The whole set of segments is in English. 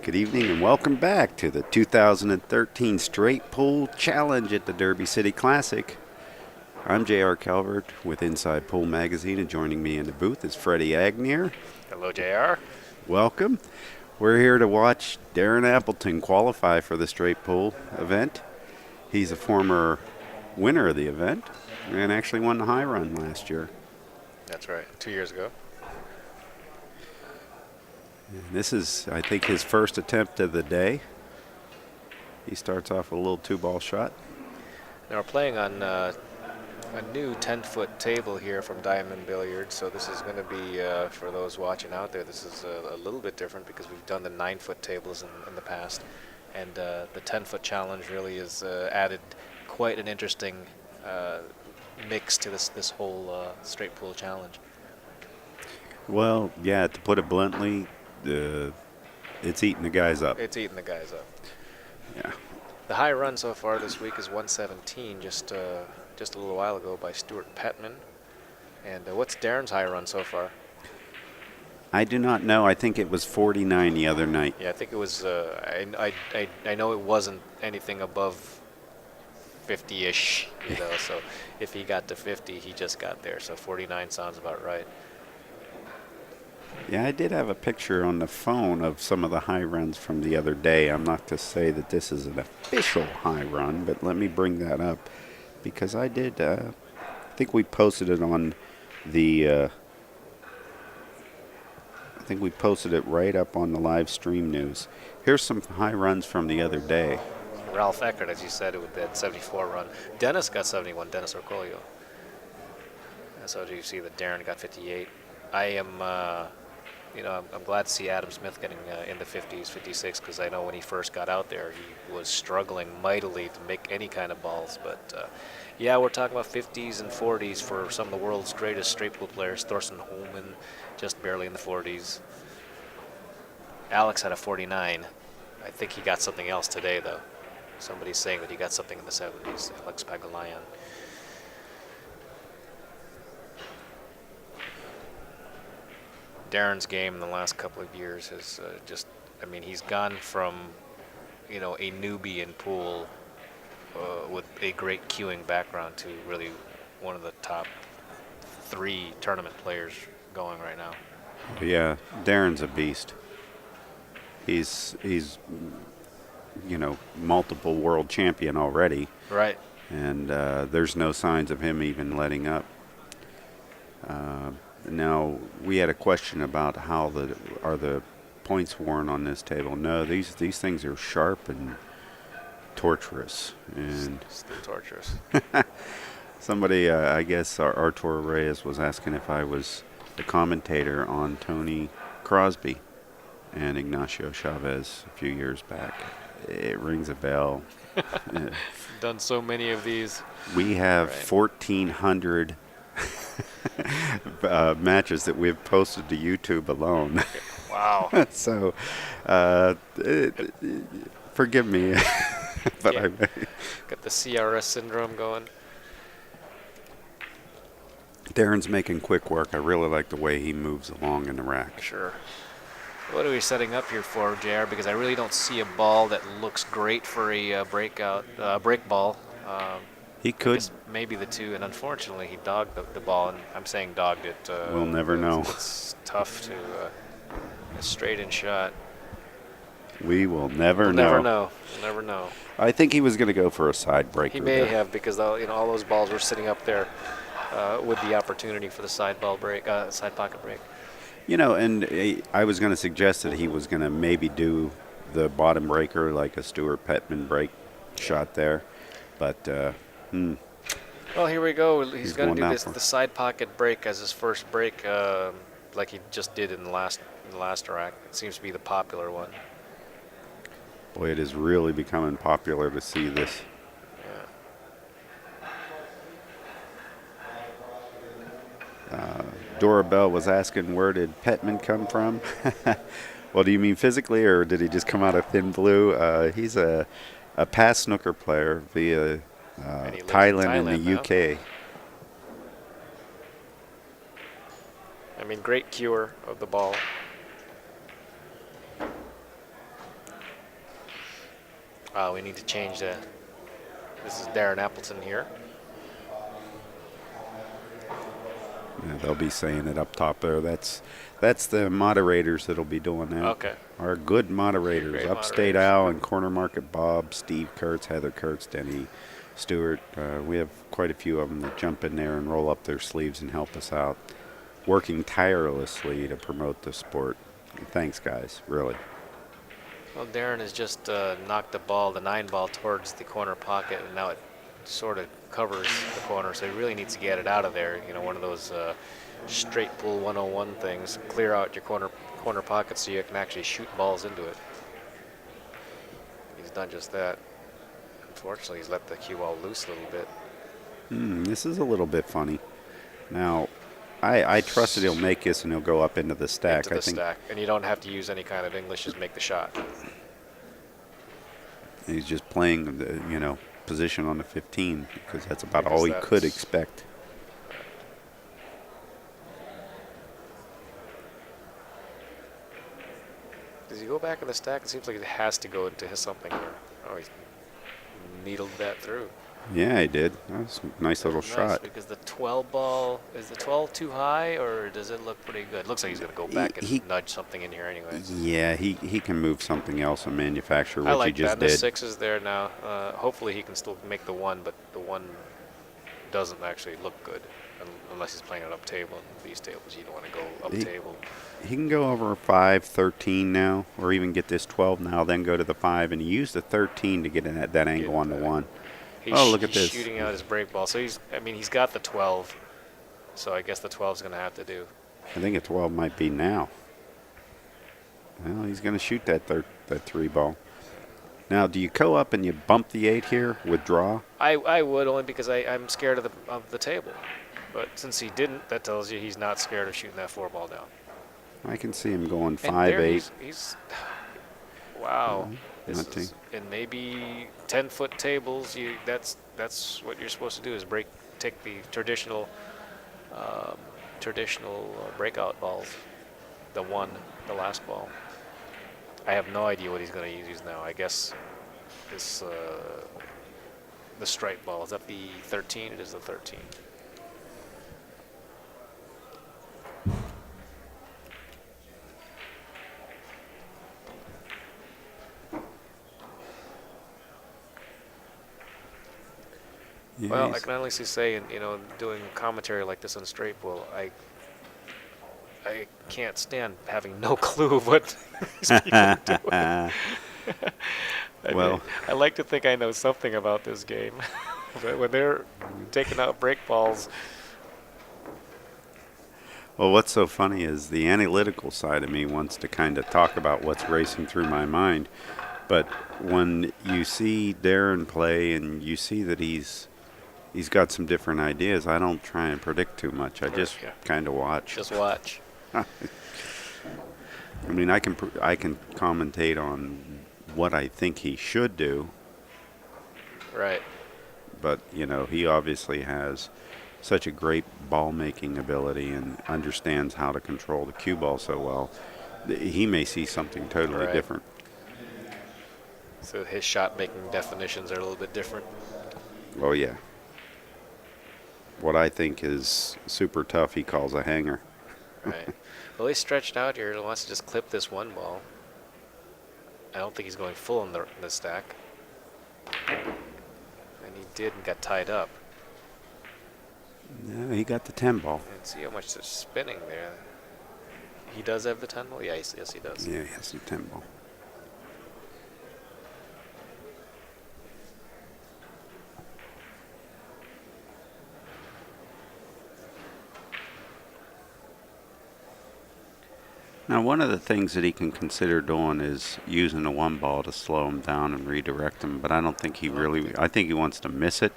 Good evening and welcome back to the 2013 Straight Pool Challenge at the Derby City Classic. I'm J.R. Calvert with Inside Pool Magazine, and joining me in the booth is Freddie Agnier. Hello, JR. Welcome. We're here to watch Darren Appleton qualify for the Straight Pool event. He's a former winner of the event and actually won the high run last year. That's right, 2 years ago. And this is, I think, his first attempt of the day. He starts off with a little two-ball shot. Now we're playing on a new 10-foot table here from Diamond Billiards, so this is going to be, for those watching out there, this is a little bit different because we've done the 9-foot tables in the past, and the 10-foot challenge really has added quite an interesting mix to this whole straight pool challenge. Well, yeah, to put it bluntly, it's eating the guys up. It's eating the guys up. Yeah. The high run so far this week is 117, just a little while ago by Stuart Petman. And what's Darren's high run so far? I do not know. I think it was 49 the other night. Yeah, I think it was. I know it wasn't anything above 50-ish. So if he got to 50, he just got there. So 49 sounds about right. Yeah, I did have a picture on the phone of some of the high runs from the other day. I'm not to say that this is an official high run, but let me bring that up because I did. I think we posted it on the. I think we posted it right up on the live stream news. Here's some high runs from the other day. Ralph Eckert, as you said, it would be at 74 run. Dennis got 71. Dennis Orcolio. And so do you see that Darren got 58? I am. I'm glad to see Adam Smith getting in the 50s, 56, because I know when he first got out there, he was struggling mightily to make any kind of balls. But, yeah, we're talking about 50s and 40s for some of the world's greatest straight pool players. Thorsten Holman, just barely in the 40s. Alex had a 49. I think he got something else today, though. Somebody's saying that he got something in the 70s, Alex Pagulayan. Darren's game in the last couple of years has he's gone from, a newbie in pool with a great cueing background to really one of the top 3 tournament players going right now. Yeah, Darren's a beast. He's multiple world champion already. Right. And there's no signs of him even letting up. Now, we had a question about how are the points worn on this table. No, these things are sharp and torturous. And still torturous. Somebody, I guess Artur Reyes was asking if I was the commentator on Tony Crosby and Ignacio Chavez a few years back. It rings a bell. Done so many of these. We have 1,400 matches that we've posted to YouTube alone. Wow. So, forgive me. But yeah. Got the CRS syndrome going. Darren's making quick work. I really like the way he moves along in the rack. Sure. What are we setting up here for, JR? Because I really don't see a ball that looks great for a break ball. He could. Maybe the 2, and unfortunately he dogged the ball, and I'm saying dogged it. We'll never know. It's tough to a straight-in shot. We will never We'll know. Never know. We'll never know. I think he was going to go for a side breaker. He may have, because all those balls were sitting up there with the opportunity for the side pocket break. And I was going to suggest that he was going to maybe do the bottom breaker like a Stuart Petman break shot there, but. Well, here we go. He's going to do the side pocket break as his first break, like he just did in the last rack. It seems to be the popular one. Boy, it is really becoming popular to see this. Yeah. Dora Bell was asking, where did Petman come from? Well, do you mean physically, or did he just come out of thin blue? He's a past snooker player via Thailand and the UK. I mean, great cure of the ball. We need to change the. This is Darren Appleton here. Yeah, they'll be saying it up top there. That's the moderators that'll be doing that. Okay. Our good moderators, Great Upstate moderators. Al and Corner Market Bob, Steve Kurtz, Heather Kurtz, Denny Stewart. We have quite a few of them that jump in there and roll up their sleeves and help us out, working tirelessly to promote the sport. And thanks, guys, really. Well, Darren has just knocked the ball, the 9-ball, towards the corner pocket, and now it sort of covers the corner, so he really needs to get it out of there. You know, one of those straight pull 101 things. Clear out your corner pocket so you can actually shoot balls into it. He's done just that. Unfortunately, he's let the cue ball loose a little bit. This is a little bit funny. Now, I trust that he'll make this and he'll go up into the stack. Into the stack, and you don't have to use any kind of English, just make the shot. He's just playing the, position on the 15 because that's about Because all he could that's- expect. Does he go back in the stack? It seems like it has to go into something here. Oh, he needled that through. Yeah, he did. That was a nice little Nice, shot. because the 12 ball, is the 12 too high, or does it look pretty good? Looks like he's going to go back and He- nudge something in here anyway. Yeah, he can move something else and manufacture, I which like he just that. The did. 6 is there now. Hopefully he can still make the 1, but the 1 doesn't actually look good unless he's playing it up table. These tables, you don't want to go up table. He can go over 5, 13 now, or even get this 12 now, then go to the 5, and he used the 13 to get in that angle on the 1. He's, Oh, look at he's this. shooting out his break ball. So he's got the 12. So I guess the 12 is going to have to do. I think a 12 might be now. Well, he's going to shoot that 3 ball. Now, do you go up and you bump the 8 here with draw? I would, only because I'm scared of the table. But since he didn't, that tells you he's not scared of shooting that 4 ball down. I can see him going And 5, there 8. he's wow. This Not is, and maybe 10-foot tables. That's what you're supposed to do is take the traditional breakout balls, the last ball. I have no idea what he's going to use now. I guess this the strike ball, is that the 13? It is the 13. Yeah, Well, I he's- can honestly say, doing commentary like this on straight pool, I can't stand having no clue of what these people are doing. Well- I like to think I know something about this game, but when they're taking out break balls, Well, what's so funny is the analytical side of me wants to kind of talk about what's racing through my mind. But when you see Darren play and you see that he's got some different ideas, I don't try and predict too much. I just Yeah. kind of watch. just watch. I mean, I can commentate on what I think he should do, Right. but he obviously has such a great ball making ability and understands how to control the cue ball so well. He may see something totally Right. different. So his shot making definitions are a little bit different. Oh yeah. What I think is super tough, he calls a hanger. Right. Well, he's stretched out here. He wants to just clip this 1 ball. I don't think he's going full in the stack. And he did and got tied up. Yeah, he got the 10 ball. And see how much is spinning there. He does have the 10 ball? Yeah, yes, he does. Yeah, he has the 10 ball. Now, one of the things that he can consider doing is using the 1 ball to slow him down and redirect him, but I don't think I think he wants to miss it.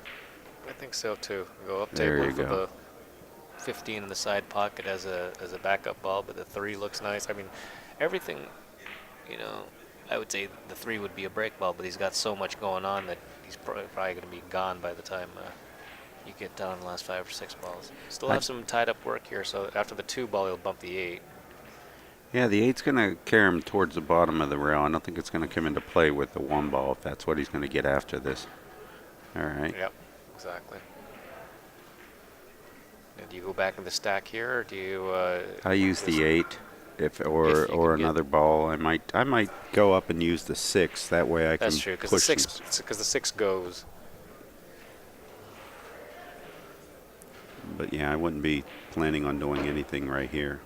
I think so too. Go up There table you for go. the 15 in the side pocket as a backup ball, but the 3 looks nice. I mean, everything, I would say the 3 would be a break ball, but he's got so much going on that he's probably going to be gone by the time you get down the last 5 or 6 balls. Still have some tied up work here, so after the 2 ball, he'll bump the 8. Yeah, the 8's going to carry him towards the bottom of the rail. I don't think it's going to come into play with the 1 ball if that's what he's going to get after this. All right. Yep, exactly. And do you go back in the stack here, or do you? I use the 8, if you or can another ball. I might go up and use the 6. That way I can That's true, because push the six goes. But yeah, I wouldn't be planning on doing anything right here.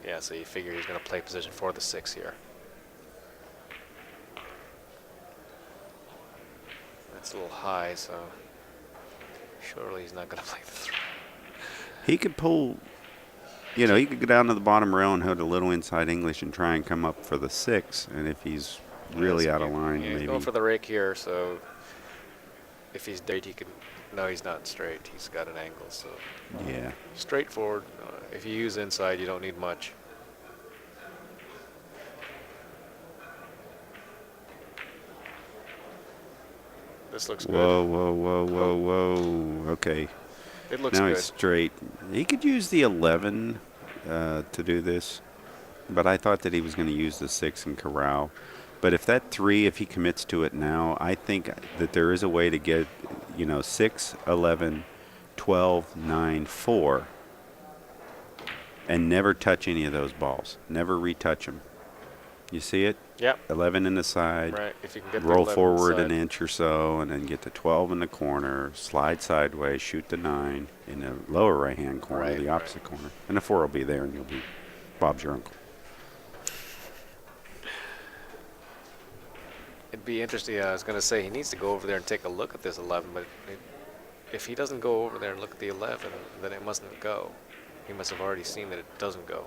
Yeah, so you figure he's going to play position for the 6 here. That's a little high, so surely he's not going to play the 3. He could pull, he could go down to the bottom rail and hold a little inside English and try and come up for the 6. And if he's really out of line, He's maybe. going for the rake here, so if he's straight, he can. No, he's not straight. He's got an angle, so Yeah. straightforward. If you use inside, you don't need much. This looks Whoa, good. whoa, whoa, whoa, whoa. Okay. It looks Now good. he's straight. He could use the 11 to do this, but I thought that he was going to use the 6 and corral. But if that 3, if he commits to it now, I think that there is a way to get, 6, 11, 12, 9, 4, and never touch any of those balls. Never retouch them. You see it? Yep. 11 in the side. Right. If you can get the Roll 11 forward inside. an inch or so, and then get the 12 in the corner. Slide sideways, shoot the 9 in the lower right-hand corner, Right, the opposite corner, and the 4 will be there, and you'll be Bob's your uncle. It'd be interesting. I was going to say he needs to go over there and take a look at this 11, but if he doesn't go over there and look at the 11, then it mustn't go. He must have already seen that it doesn't go.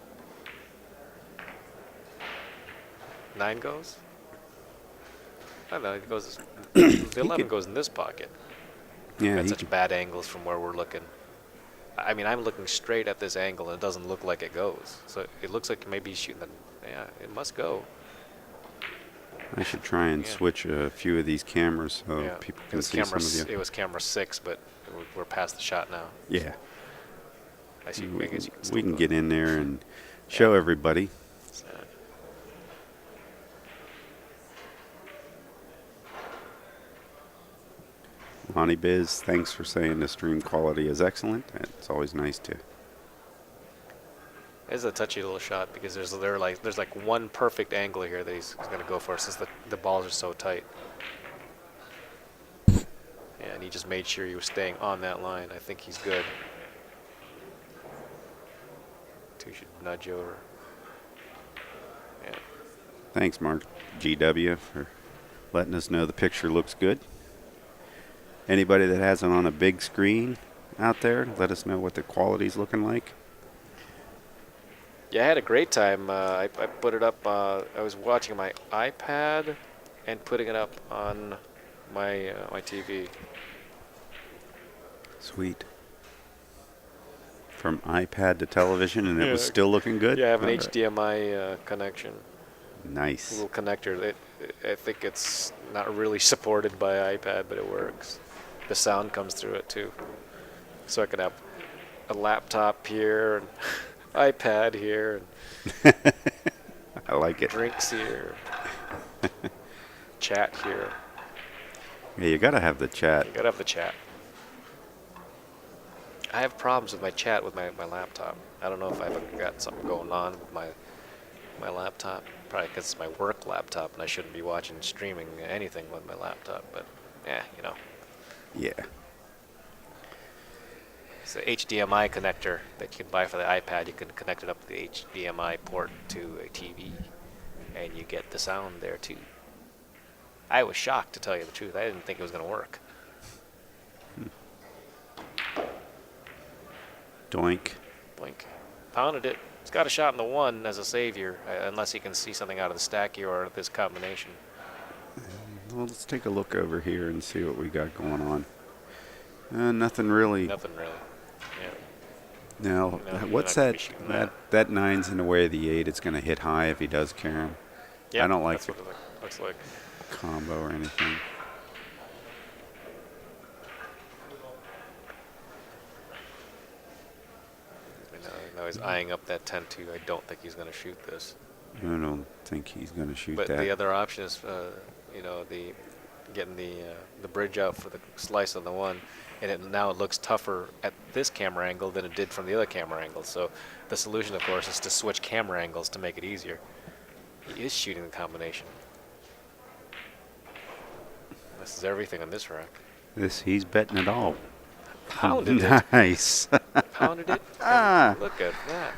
9 goes? I don't know. It goes. The 11 goes in this pocket. Yeah, Got he such bad angles from where we're looking. I mean, I'm looking straight at this angle, and it doesn't look like it goes. So it looks like maybe he's shooting the. Yeah, it must go. I should try and Yeah. switch a few of these cameras so Yeah. people It can was see camera. some of It you. was camera 6, but we're past the shot now. Yeah, I see. we I guess you can still can do get it. in there and show everybody. So, Lonnie Biz, thanks for saying the stream quality is excellent. It's always nice to. It's a touchy little shot because there's like one perfect angle here that he's going to go for since the balls are so tight. Yeah, and he just made sure he was staying on that line. I think he's good. 2 should nudge over. Yeah. Thanks, Mark GW, for letting us know the picture looks good. Anybody that has it on a big screen out there, let us know what the quality's looking like. Yeah, I had a great time. I put it up. I was watching my iPad and putting it up on my my TV. Sweet. From iPad to television, and it was Yeah. still looking good? Yeah, I have an All right. HDMI connection. Nice. Little connector. I think it's not really supported by iPad, but it works. The sound comes through it too. So I can have a laptop here and iPad here and I like it. drinks here, chat here. Yeah, you got to have the chat. You gotta have the chat. I have problems with my chat with my laptop. I don't know if I've got something going on with my laptop. Probably because it's my work laptop and I shouldn't be watching streaming anything with my laptop. But yeah, you know, Yeah. it's the HDMI connector that you can buy for the iPad. You can connect it up to the HDMI port to a TV, and you get the sound there too. I was shocked, to tell you the truth. I didn't think it was going to work. Doink. Blink. Pounded it. It's got a shot in the 1 as a savior, unless he can see something out of the stack here or this combination. Well, let's take a look over here and see what we got going on. Nothing really. Nothing really. Yeah. Now, No, you're what's not gonna that? be shooting That 9's in the way of the 8. It's going to hit high if he does carry him. Yeah, I don't like that's what it looks like. combo or anything. he's eyeing up that 10-2. I don't think he's going to shoot this. I don't think he's going to shoot But that. the other option is, the getting the bridge out for the slice on the one, and now it looks tougher at this camera angle than it did from the other camera angle. So the solution, of course, is to switch camera angles to make it easier. He is shooting the combination. This is everything on this rack. He's betting it all. Pounded it. Nice. Pounded it. Ah. Look at that.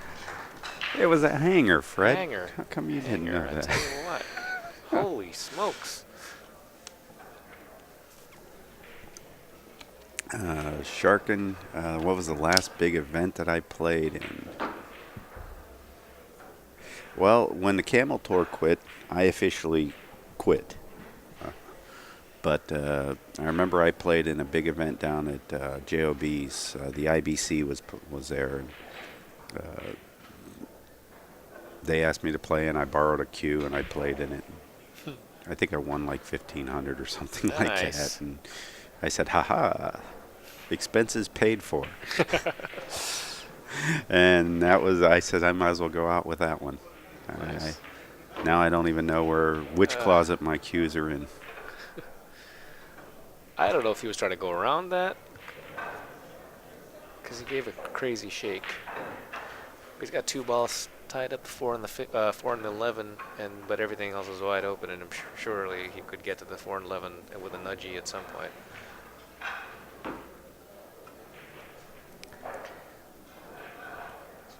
It was a hanger, Fred. Hanger. How come you didn't know I that? tell you what. Holy smokes. Sharkin, what was the last big event that I played in? Well, when the Camel Tour quit, I officially quit. But I remember I played in a big event down at JOB's. The IBC was there. And, they asked me to play, and I borrowed a cue, and I played in it. I think I won like 1,500 or something like that. And I said, "Ha-ha, expenses paid for." And I said, I might as well go out with that one. Nice. Now I don't even know which closet my cues are in. I don't know if he was trying to go around that, because he gave a crazy shake. He's got two balls tied up, 4 and the 11, but everything else is wide open, and surely he could get to the 4 and 11 with a nudgy at some point.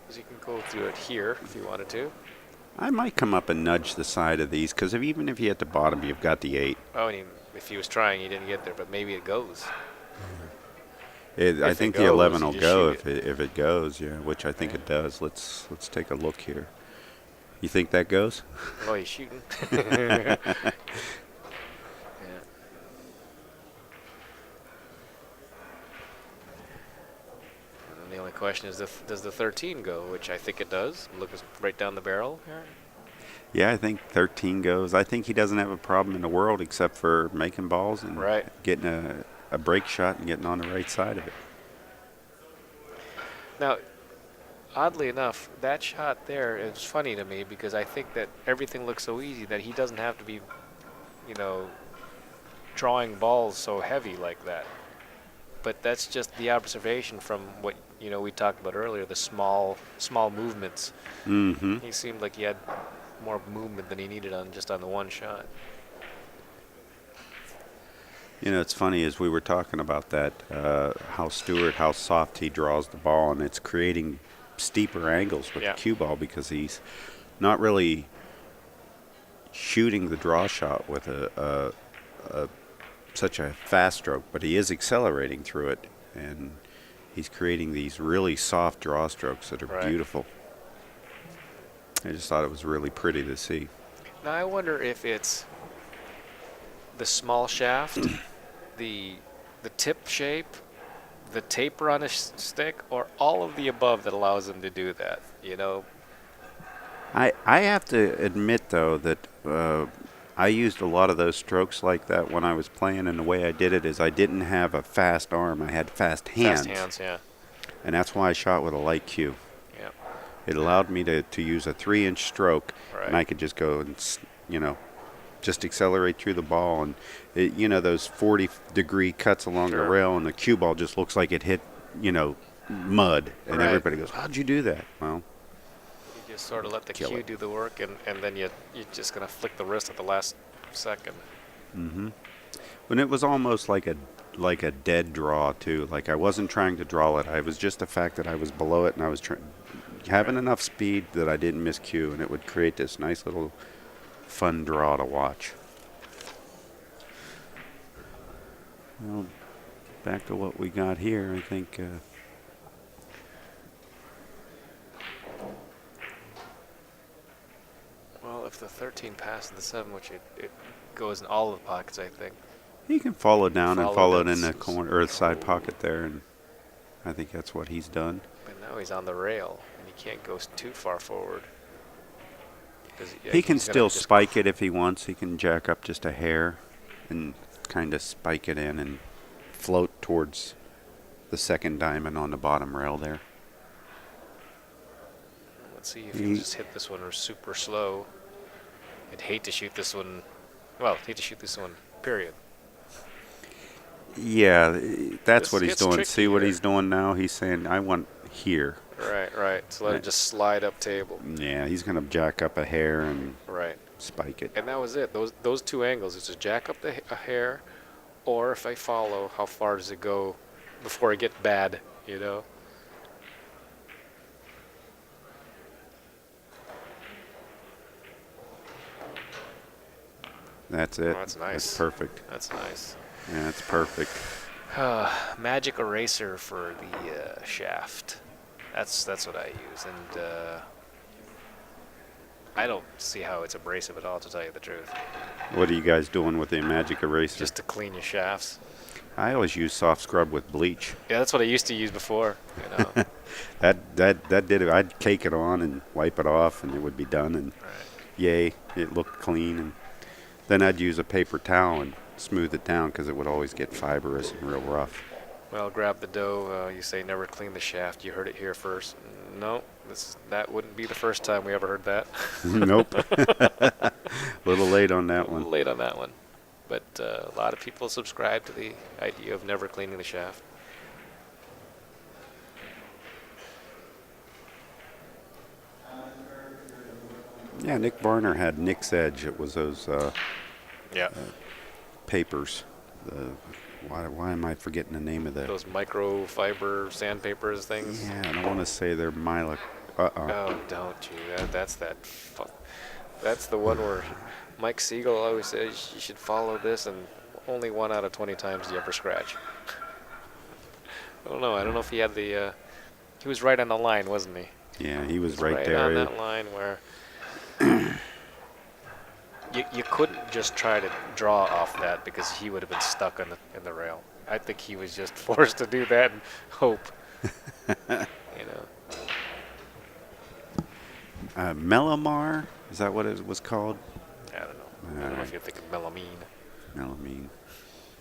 So you can go through it here if you wanted to. I might come up and nudge the side of these, because even if you hit the bottom, you've got the 8. Oh, and if he was trying, he didn't get there, but maybe it goes. I think the 11 will go if it goes, yeah, which I think it does. Let's take a look here. You think that goes? Oh, he's shooting. Yeah. And the only question is, does the 13 go? Which I think it does. Look right down the barrel here. Yeah, I think 13 goes. I think he doesn't have a problem in the world except for making balls and getting a break shot and getting on the right side of it. Now, oddly enough, that shot there is funny to me, because I think that everything looks so easy that he doesn't have to be, drawing balls so heavy like that. But that's just the observation from what we talked about earlier, the small movements. Mm-hmm. He seemed like he had more movement than he needed on the one shot. It's funny, as we were talking about that, how soft he draws the ball, and it's creating steeper angles with the cue ball, because he's not really shooting the draw shot with such a fast stroke, but he is accelerating through it, and he's creating these really soft draw strokes that are beautiful. I just thought it was really pretty to see. Now I wonder if it's the small shaft, the tip shape, the taper on his stick, or all of the above that allows him to do that. I have to admit, though, that I used a lot of those strokes like that when I was playing, and the way I did it is I didn't have a fast arm. I had fast hands. Fast hands, yeah. And that's why I shot with a light cue. Yeah. It allowed me to use a 3-inch stroke, and I could just go and, just accelerate through the ball. And, those 40-degree cuts along the rail, and the cue ball just looks like it hit, mud. And everybody goes, "How'd you do that?" Well, you just sort of let the cue do the work, and then you're just going to flick the wrist at the last second. Mm-hmm. When it was almost like a dead draw, too. Like, I wasn't trying to draw it. I was just the fact that I was below it, and I was having enough speed that I didn't miss cue, and it would create this nice little fun draw to watch. Well, back to what we got here, I think. Well, if the 13 passes the 7, which it goes in all of the pockets, I think. He can follow down and follow it in the corner or the side pocket there, and I think that's what he's done. But now he's on the rail, and he can't go too far forward. He can still spike it if he wants. He can jack up just a hair and kind of spike it in and float towards the second diamond on the bottom rail there. Let's see if he'll just hit this one or super slow. I'd hate to shoot this one. Well, hate to shoot this one, period. Yeah, that's This what he's gets doing. tricky See what here. he's doing now? He's saying, I want here. Right. So let it just slide up table. Yeah, he's going to jack up a hair and Right. spike it. And that was it. Those two angles is to jack up a hair, or if I follow, how far does it go before it gets bad, you know? That's it. Oh, that's nice. That's perfect. That's nice. Yeah, that's perfect. Magic eraser for the shaft. That's what I use, and I don't see how it's abrasive at all, to tell you the truth. What are you guys doing with the magic eraser? Just to clean your shafts. I always use soft scrub with bleach. Yeah, that's what I used to use before. You know. That did it. I'd cake it on and wipe it off, and it would be done. And Right. yay, it looked clean. And then I'd use a paper towel and smooth it down because it would always get fibrous and real rough. Well, grab the dough. You say never clean the shaft. You heard it here first. No, that wouldn't be the first time we ever heard that. Nope. A little late on that A little one. late on that one. But a lot of people subscribe to the idea of never cleaning the shaft. Yeah, Nick Varner had Nick's Edge. It was those Yeah. papers. Why am I forgetting the name of that? Those microfiber sandpapers things. Yeah, I don't want to say they're Mila. Oh, don't you? That's that's the one where Mike Siegel always says you should follow this, and only 1 out of 20 times do you ever scratch. I don't know. I don't know if he had the. He was right on the line, wasn't he? Yeah, he was He's right there. on that line where you couldn't just try to draw off that because he would have been stuck in the rail. I think he was just forced to do that and hope. You know. Melamar? Is that what it was called? I don't know. I don't know if you're thinking melamine. Melamine.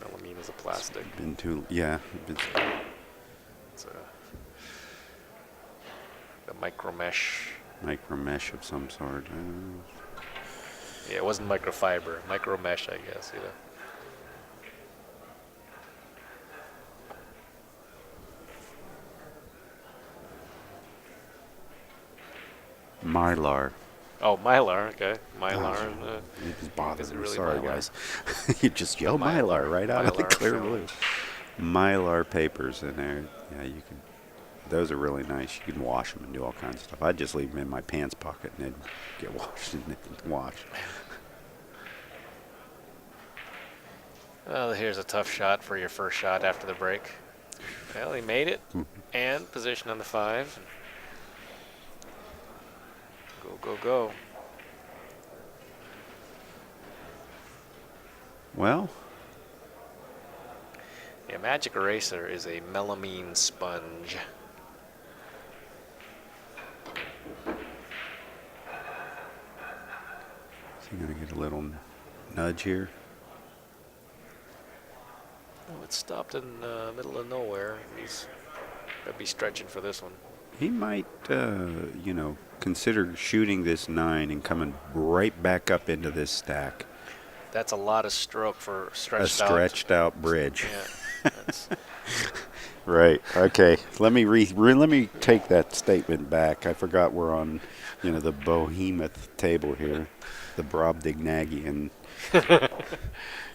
Melamine is a plastic. Been too. Yeah. It's the micro mesh. Micro mesh of some sort. Yeah, it wasn't microfiber. Micro mesh, I guess. You know. Mylar. Oh, Mylar. Okay, Mylar. It just bothers Is it me. really Sorry, Mylar? guys. You just yell Mylar right out of the Mylar clear film. blue. Mylar papers in there. Yeah, you can. Those are really nice. You can wash them and do all kinds of stuff. I'd just leave them in my pants pocket and they'd get washed and washed. Well, here's a tough shot for your first shot after the break. Well, he made it, and position on the 5. Go. Well, Yeah, Magic Eraser is a melamine sponge. is he going to get a little nudge here? Oh, it stopped in the middle of nowhere. I'd be stretching for this one. He might, consider shooting this 9 and coming right back up into this stack. That's a lot of stroke for A stretched out bridge. Yeah. That's, Right. Okay. Let me take that statement back. I forgot we're on, the behemoth table here, the Brobdingnagian.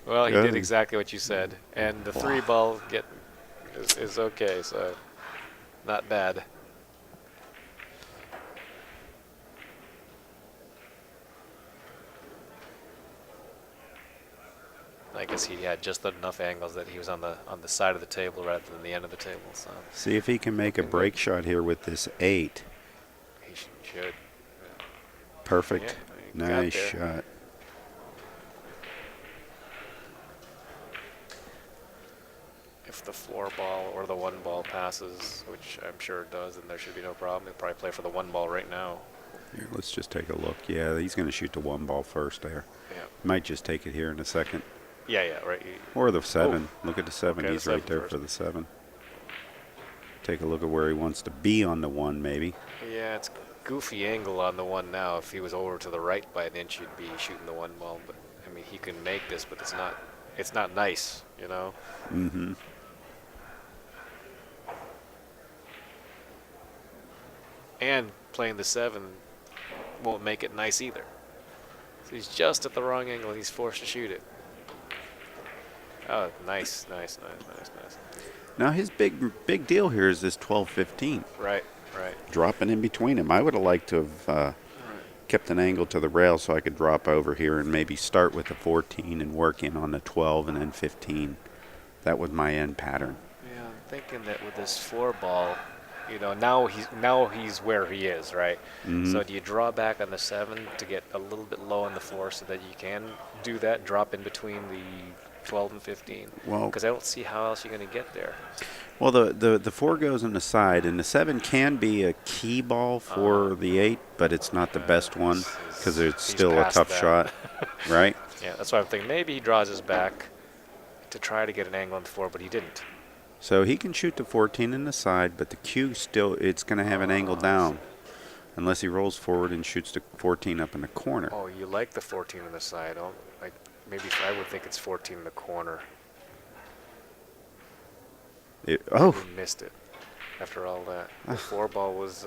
well, he Yeah. did exactly what you said, and the 3 ball is okay, so not bad. I guess he had just enough angles that he was on the side of the table rather than the end of the table. So See if he can make a break shot here with this 8. he should. Perfect. Yeah, he got Nice there. shot. If the 4 ball or the 1 ball passes, which I'm sure it does, then there should be no problem. He'll probably play for the 1 ball right now. Here, let's just take a look. Yeah, he's going to shoot the 1 ball first there. Yeah. Might just take it here in a second. Yeah, right. Or the 7. Look at the 7. Okay, the He's right 7 there first. for the 7. Take a look at where he wants to be on the 1, maybe. Yeah, it's goofy angle on the 1 now. If he was over to the right by an inch, he'd be shooting the 1 ball. But I mean, he can make this, but it's not nice, you know. Mm-hmm. And playing the 7 won't make it nice either. So he's just at the wrong angle, and he's forced to shoot it. Oh, nice. Now his big deal here is this 12-15. Right. Dropping in between him. I would have liked to have kept an angle to the rail so I could drop over here and maybe start with the 14 and work in on the 12 and then 15. That was my end pattern. Yeah, I'm thinking that with this 4 ball, you know, now he's where he is, right? Mm-hmm. So do you draw back on the 7 to get a little bit low on the 4 so that you can do that, drop in between the 12 and 15? Well, because I don't see how else you're going to get there. Well, the 4 goes on the side, and the 7 can be a key ball for the 8, but it's not the best one because it's still a tough shot, right? Yeah, that's why I'm thinking maybe he draws his back to try to get an angle on the 4, but he didn't. So he can shoot the 14 in the side, but the cue still, it's going to have an angle down unless he rolls forward and shoots the 14 up in the corner. Oh, you like the 14 on the side. Oh, maybe I would think it's 14 in the corner. He missed it after all that. The 4 ball was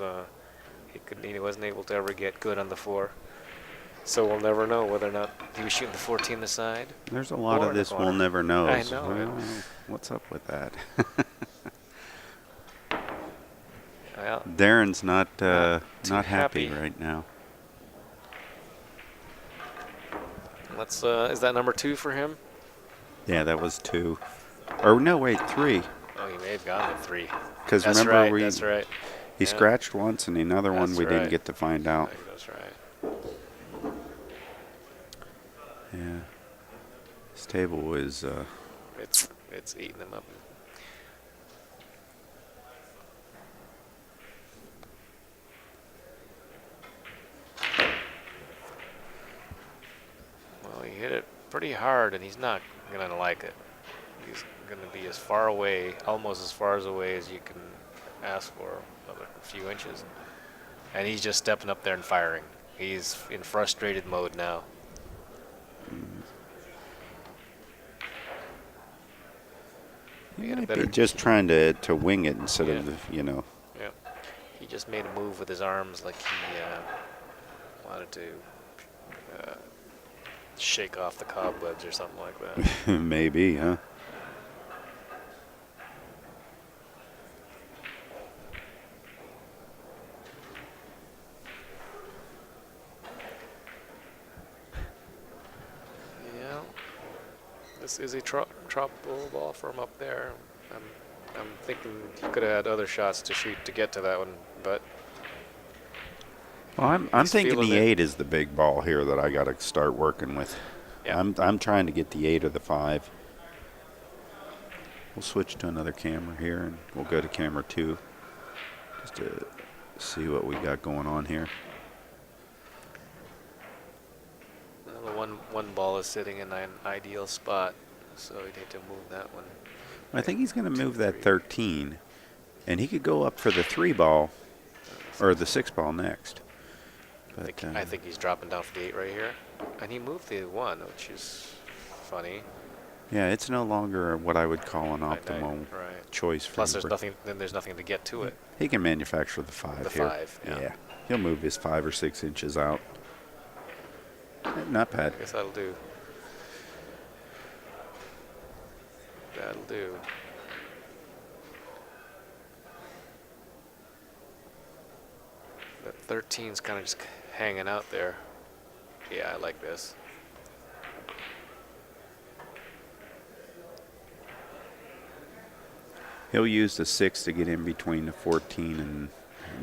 he wasn't able to ever get good on the 4. So we'll never know whether or not he was shooting the 14 the side. There's a lot of this we'll never know. I know. Well, what's up with that? Well, Darren's not happy happy right now. Let's. Is that number 2 for him? Yeah, that was 2. Or no, wait, 3. Oh, he may have gone to 3. Because That's remember right. That's right. He scratched once, and another one That's we didn't right. get to find out. That's right. Yeah, this table is. It's eating them up. Well, he hit it pretty hard, and he's not gonna like it. He's gonna be as far away, almost as far away as you can ask for, a few inches. And he's just stepping up there and firing. He's in frustrated mode now. He might be just trying to wing it instead of, you know. Yeah. He just made a move with his arms like he wanted to shake off the cobwebs or something like that. Maybe, huh? Yeah. This is a drop ball from up there. I'm thinking he could have had other shots to shoot to get to that one, but Well, I'm thinking feeling the it. 8 is the big ball here that I got to start working with. Yeah. I'm trying to get the 8 or the 5. We'll switch to another camera here, and we'll go to camera 2 just to see what we got going on here. the one ball is sitting in an ideal spot, so you need to move that one. I think he's going to move that 3. 13, and he could go up for the 3 ball or the 6 ball next. But, I think he's dropping down for the 8 right here, and he moved the 1, which is funny. yeah, it's no longer what I would call an optimal Right. choice for Plus, him. there's nothing to get to it. He can manufacture the 5 The here. 5, yeah. He'll move his 5 or 6 inches out. Not bad. I guess that'll do. That'll do. That 13's kind of just hanging out there. Yeah, I like this. He'll use the 6 to get in between the 14 and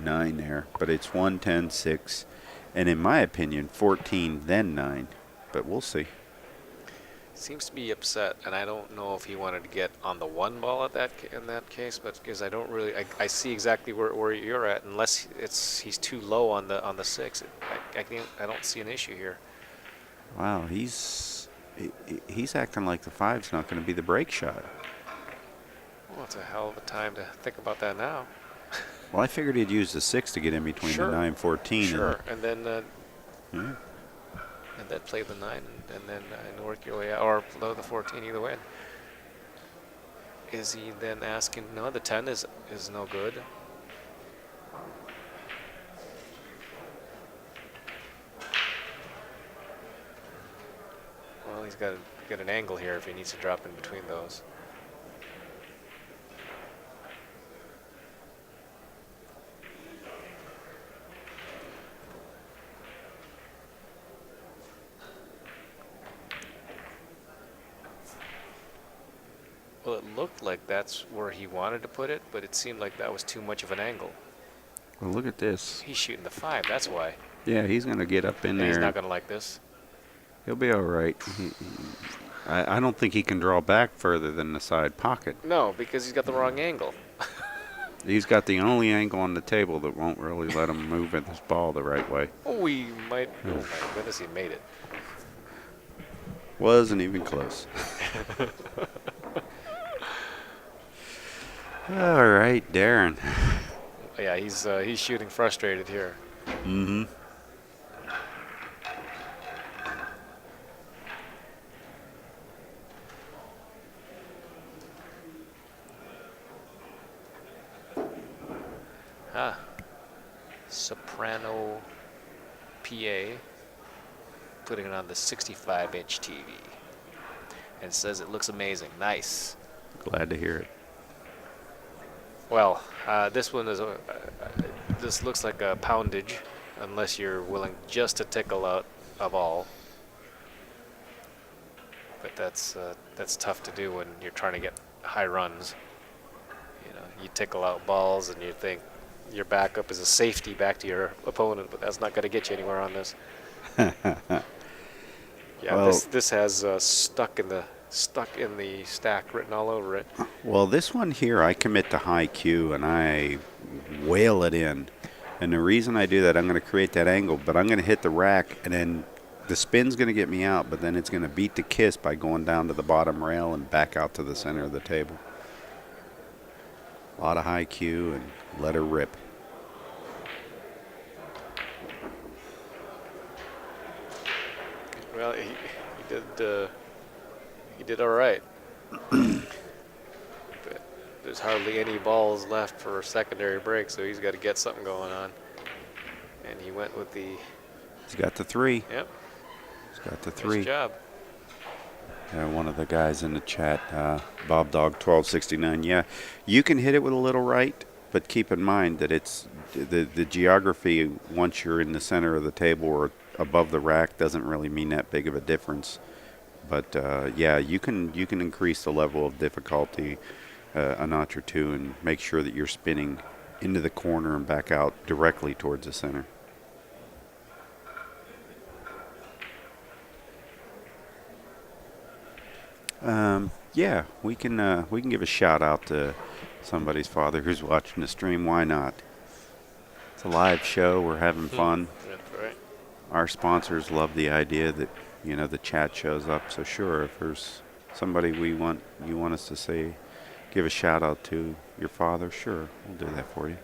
9 there, but it's 1, 10, 6, and in my opinion, 14, then 9. But we'll see. Seems to be upset, and I don't know if he wanted to get on the 1 ball at in that case, but because I don't really, I see exactly where you're at. Unless he's too low on the 6, I don't see an issue here. Wow, he's acting like the 5's not going to be the break shot. Well, it's a hell of a time to think about that now. Well, I figured he'd use the 6 to get in between the Sure. 9-14 Sure. And then yeah. play the 9 and then and work your way out, or load the 14 either way. Is he then asking? No, the 10 is no good. Well, he's got to get an angle here if he needs to drop in between those. Well, it looked like that's where he wanted to put it, but it seemed like that was too much of an angle. Well, look at this. He's shooting the 5, that's why. Yeah, he's going to get up in And there. he's not going to like this. He'll be all right. I don't think he can draw back further than the side pocket. No, because he's got the wrong angle. He's got the only angle on the table that won't really let him move his ball the right way. Oh, we might. Oh my goodness, he made it. Wasn't even close. All right, Darren. Yeah, he's shooting frustrated here. Mm-hmm. Soprano PA putting it on the 65-inch TV and says it looks amazing. Nice. Glad to hear it. Well, this one is this looks like a poundage, unless you're willing just to tickle out a ball. But that's tough to do when you're trying to get high runs. You know, you tickle out balls and you think your backup is a safety back to your opponent, but that's not going to get you anywhere on this. Yeah, well, this has stuck in the stack written all over it. Well, this one here, I commit to high Q and I whale it in. And the reason I do that, I'm going to create that angle, but I'm going to hit the rack, and then the spin's going to get me out, but then it's going to beat the kiss by going down to the bottom rail and back out to the center of the table. A lot of high Q and let her rip. Well, he did all right. But there's hardly any balls left for a secondary break, so he's got to get something going on. And he went with the. He's got the 3. Yep. He's got the 3. Nice job. One of the guys in the chat, Bob Dog 1269. Yeah, you can hit it with a little right, but keep in mind that it's the geography once you're in the center of the table or above the rack doesn't really mean that big of a difference. But yeah, you can increase the level of difficulty a notch or two and make sure that you're spinning into the corner and back out directly towards the center. Yeah, we can give a shout out to somebody's father who's watching the stream. Why not? It's a live show. We're having fun. That's right. Our sponsors love the idea that the chat shows up. So sure, if there's somebody you want us to say, give a shout out to your father, sure, we'll do that for you.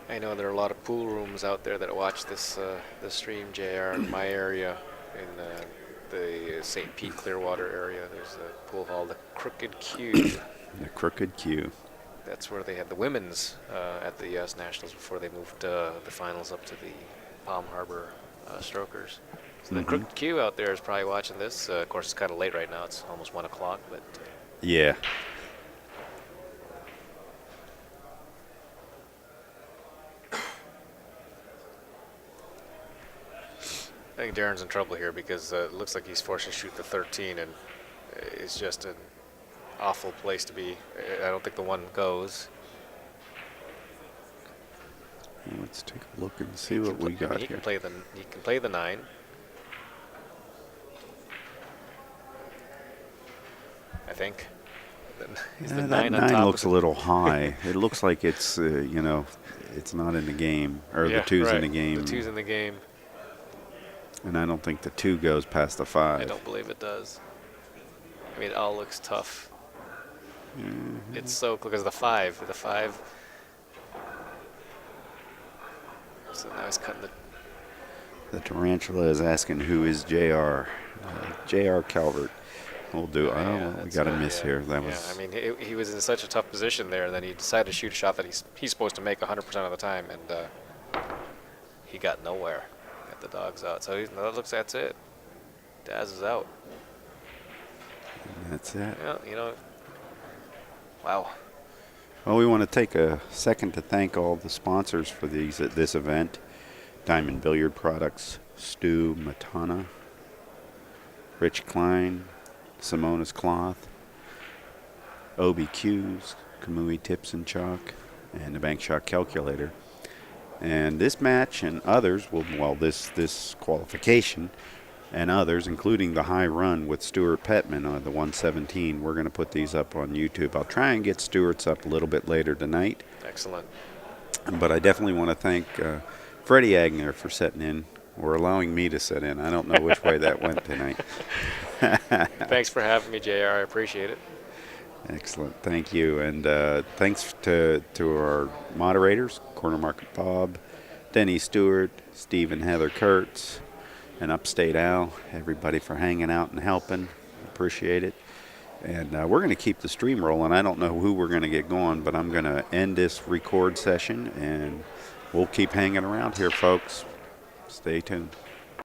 I know there are a lot of pool rooms out there that watch this stream, JR. In my area, in the St. Pete Clearwater area, there's a pool hall, the Crooked Q. The Crooked Q. That's where they had the women's at the U.S. Nationals before they moved the finals up to the Palm Harbor Strokers. So the Crooked Q out there is probably watching this. Of course, it's kind of late right now. It's almost 1 o'clock, but Yeah. I think Darren's in trouble here because it looks like he's forced to shoot the 13, and it's just an awful place to be. I don't think the 1 goes. Well, let's take a look and see what we got He here. can play the 9. I think. Is the Yeah, that 9 on 9 top? looks a little high. It looks like it's, it's not in the game, or the Yeah, 2's in right. the game. The 2's in the game. And I don't think the 2 goes past the 5. I don't believe it does. I mean, it all looks tough. It's so because the 5. The 5. So now he's cutting the. The Tarantula is asking who is JR. JR Calvert. We'll do. Yeah, Oh, well, we got a miss here. That yeah, was. I mean, he was in such a tough position there, and then he decided to shoot a shot that he's supposed to make 100% of the time, and he got nowhere. Got the dogs out. So that's it. Daz is out. That's it. Yeah, wow. Well, we want to take a second to thank all the sponsors for this event. Diamond Billiard Products, Stu Mattana, Rich Klein, Simonis Cloth, OBQs, Kamui Tips and Chalk, and the Bank Shot Calculator. And this match and others this qualification and others, including the high run with Stuart Petman on the 117, we're going to put these up on YouTube. I'll try and get Stuart's up a little bit later tonight. Excellent. But I definitely want to thank Freddie Agner for setting in, or allowing me to set in. I don't know which way that went tonight. Thanks for having me, JR. I appreciate it. Excellent. Thank you. And thanks to our moderators, Corner Market Bob, Denny Stewart, Steve and Heather Kurtz, and Upstate Al, everybody for hanging out and helping. Appreciate it. And we're going to keep the stream rolling. I don't know who we're going to get going, but I'm going to end this record session, and we'll keep hanging around here, folks. Stay tuned.